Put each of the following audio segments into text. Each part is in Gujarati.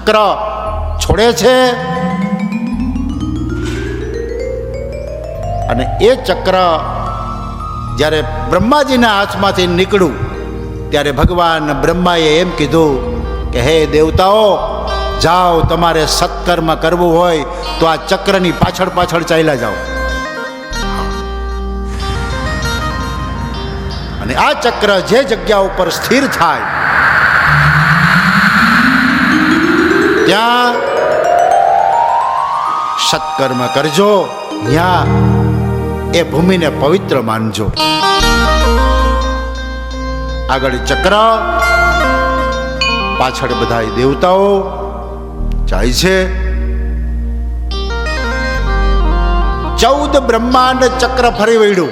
ચક્ર છોડે છે અને એ ચક્ર જ્યારે બ્રહ્માજીના હાથમાંથી નીકળ્યું ત્યારે ભગવાન બ્રહ્માએ એમ કીધું કે હે દેવતાઓ, જાઓ, તમારે સત્કર્મ કરવું હોય તો આ ચક્રની પાછળ પાછળ ચાલ્યા જાઓ. અને આ ચક્ર જે જગ્યા ઉપર સ્થિર થાય ત્યાં સત્કર્મ કરજો, ત્યાં એ ભૂમિને પવિત્ર માનજો. આગળ ચક્ર, પાછળ બધા દેવતાઓ જાય છે. 14 બ્રહ્માંડ ચક્ર ફરી વળ્યું.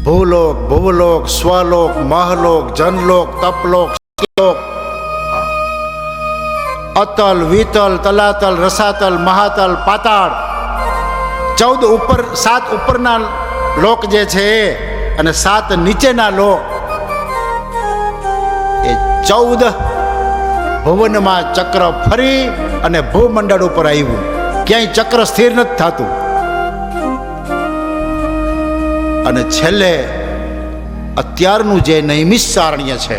ભૂલોક, ભુવલોક, સ્વલોક, મહલોક, જનલોક, તપલોક, લોક, અતલ, વિતલ, તલાતલ, રસાતલ, મહાતલ, પાતાળ, 14 ઉપર, 7 ઉપરના લોક જે છે અને 7 નીચેના લોક, એ 14 ભુવનમાં ચક્ર ફરી અને ભૂમંડળ ઉપર આવ્યું. ક્યાંય ચક્ર સ્થિર નથી થતું. અને છેલ્લે અત્યારનું જે નૈમિષારણ્ય છે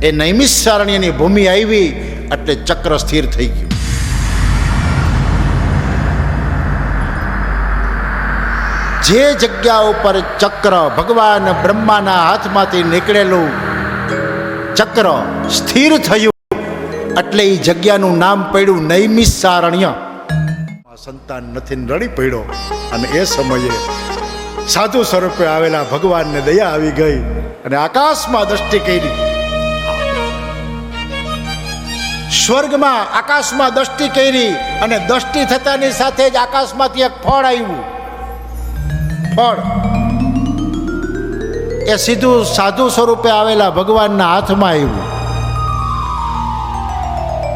એ નૈમિષારણ્યની ભૂમિ આવી એટલે ચક્ર સ્થિર થઈ ગયું. જે જગ્યા ઉપર ચક્ર ભગવાન બ્રહ્માના હાથમાંથી નીકળેલું ચક્ર સ્થિર થયું એટલે એ જગ્યાનું નામ પડ્યું નૈમિષારણ્ય. સંતાન નથી રડી પડ્યો અને એ સમયે સાધુ સ્વરૂપે આવેલા ભગવાનને દયા આવી ગઈ અને આકાશમાં દ્રષ્ટિ કરી. સ્વર્ગમાં આકાશમાં દ્રષ્ટિ કરી અને દ્રષ્ટિ થતાની સાથે જ આકાશમાંથી એક ફળ આવ્યું. ફળ એ સીધું સાધુ સ્વરૂપે આવેલા ભગવાનના હાથમાં આવ્યું.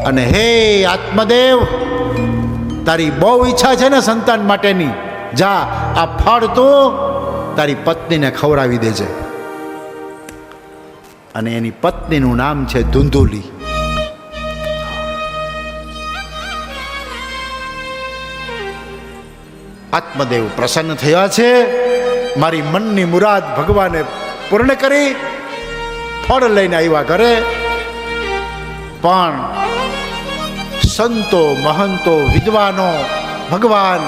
અને હે આત્મદેવ, તારી બહુ ઈચ્છા છે ને સંતાન માટેની, જા આ ફળ તો તારી પત્નીને ખવડાવી દેજે. અને એની પત્નીનું નામ છે ધુંધુલી. આત્મદેવ પ્રસન્ન થયા છે. મારી મનની મુરાદ ભગવાને પૂર્ણ કરી ફળ લઈને આવ્યા ઘરે. પણ સંતો, મહંતો, વિદ્વાનો, ભગવાન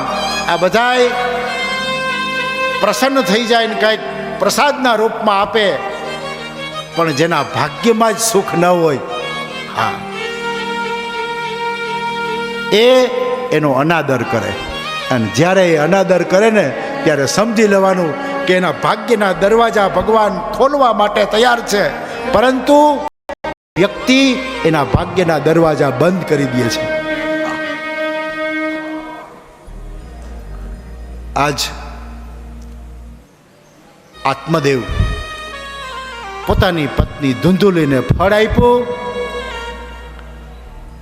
આ બધાય પ્રસન્ન થઈ જાય ને કંઈક પ્રસાદના રૂપમાં આપે, પણ જેના ભાગ્યમાં જ સુખ ન હોય, હા, એનો અનાદર કરે. અને જ્યારે એ અનાદર કરે ને ત્યારે સમજી લેવાનું કે એના ભાગ્યના દરવાજા ભગવાન ખોલવા માટે તૈયાર છે, પરંતુ વ્યક્તિ એના ભાગ્યના દરવાજા બંધ કરી દે છે. આજ આત્મદેવ પોતાની પત્ની ધુંધુલીને ફળ આપ્યું.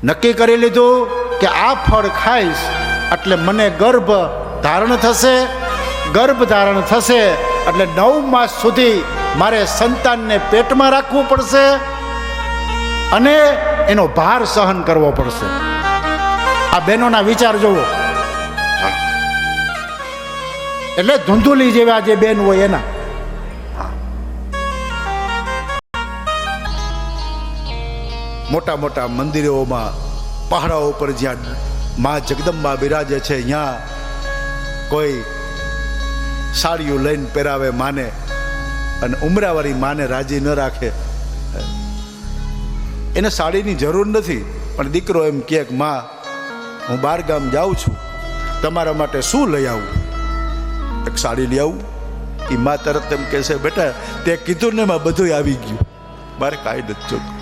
નક્કી કરી લીધું કે આ ફળ ખાઈશ એટલે મને ગર્ભ ધારણ થશે. ગર્ભ ધારણ થશે એટલે 9 માસ સુધી મારે સંતાનને પેટમાં રાખવું પડશે અને એનો ભાર સહન કરવો પડશે. આ બહેનોના વિચાર જોવો. એટલે ધુંધુલી જેવા જે બેન હોય એના. મોટા મોટા મંદિરોમાં પહાડા ઉપર જ્યાં મા જગદંબા બિરાજે છે, ત્યાં કોઈ સાડીઓ લઈને પહેરાવે માને અને ઉમરાવાળી માને રાજી ન રાખે. એને સાડીની જરૂર નથી, પણ દીકરો એમ કહે કે માં, હું 12 ગામ જાઉં છું, તમારા માટે શું લઈ આવું? એક સાડી લઈ આવું? એ માં તરત એમ કહેશે, બેટા તે કીધું ને માં બધું આવી ગયું, મારે કાંઈ નથી જોતું.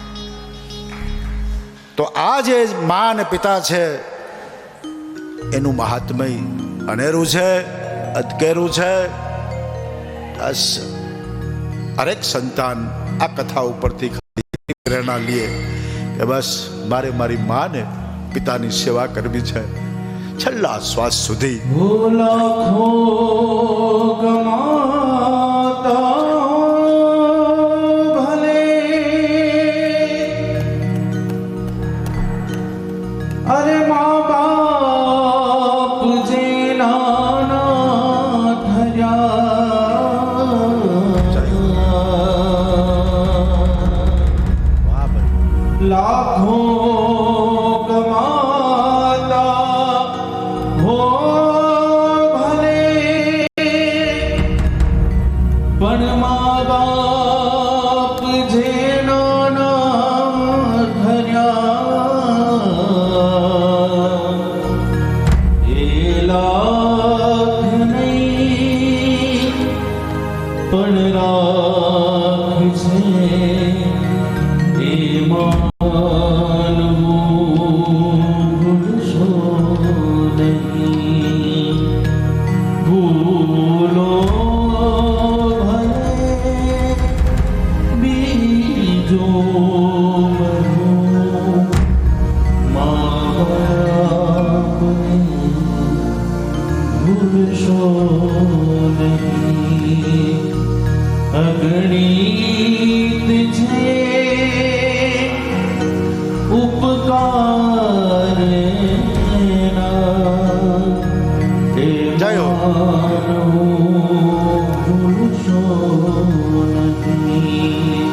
તો આ જે મા અને પિતા છે એનું મહાત્મય અનેરું છે, અધકેરું છે. હરેક સંતાન આ કથા ઉપરથી પ્રેરણા લે કે બસ મારે મારી માને પિતાની સેવા કરવી છે છેલ્લા શ્વાસ સુધી. ભલે લાખો કમાતા હો ભલે, પણ મા બાપ જેનો નામ ધર્યા એ લાખ નહીં પણ રાખ છે એ માનવું ભૂલશો નહીં. ભૂલો ભલે બીજો બનો, મા બાપને ભૂલશો નહીં. અગણિત છે ઉપકાર જય હો. ભૂલશો નહીં.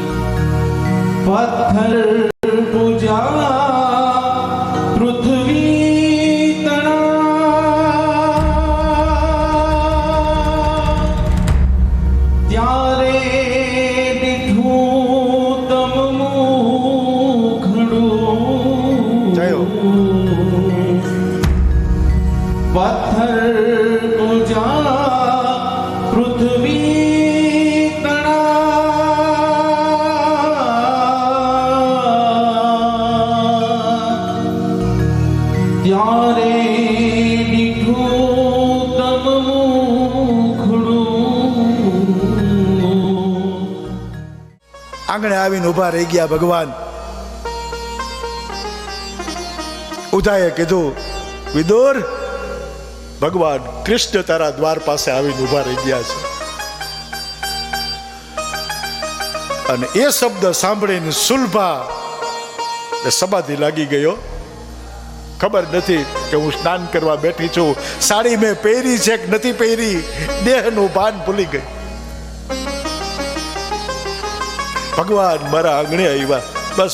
પથ્થર પૂજા પૃથ્વી તણા, ત્યારે દીઠું તમ મુખડું. જય હો. પથ્થર પૂજા પૃથ્વી તણા, ત્યારે દીઠું તમ મુખડું. આંગણે આવીને ઊભા રહી ગયા ભગવાન. ઉધાએ કીધું, વિદુર, ભગવાન કૃષ્ણ તારા દ્વાર પાસે આવીને ઊભા રહી ગયા છે. અને એ શબ્દ સાંભળીને સુલભા એ સમાધિ લાગી ગયો. ખબર નથી કે હું સ્નાન કરવા બેઠી છું, સાડી મેં પહેરી છે કે નથી પહેરી, દેહનું ભાન ભૂલી ગઈ. ભગવાન મારા આંગણે આવ્યા, બસ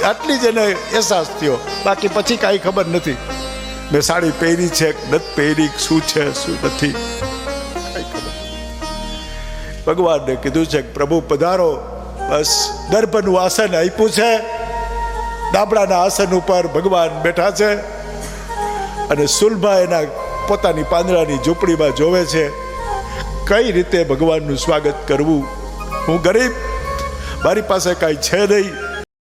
આટલી જ એને અહેસાસ થયો. બાકી પછી કાંઈ ખબર નથી મેં સાડી પહેરી છે કે નથી પહેરી, શું છે શું નથી, કાંઈ ખબર. ભગવાનને કીધું છે કે પ્રભુ પધારો. બસ દર્ભનું આસન આપ્યું છે, ડાબડાના આસન ઉપર ભગવાન બેઠા છે. અને સુલભા એના પોતાની પાંદડાની ઝૂંપડીમાં જોવે છે કઈ રીતે ભગવાનનું સ્વાગત કરવું. હું ગરીબ, મારી પાસે કાંઈ છે નહીં,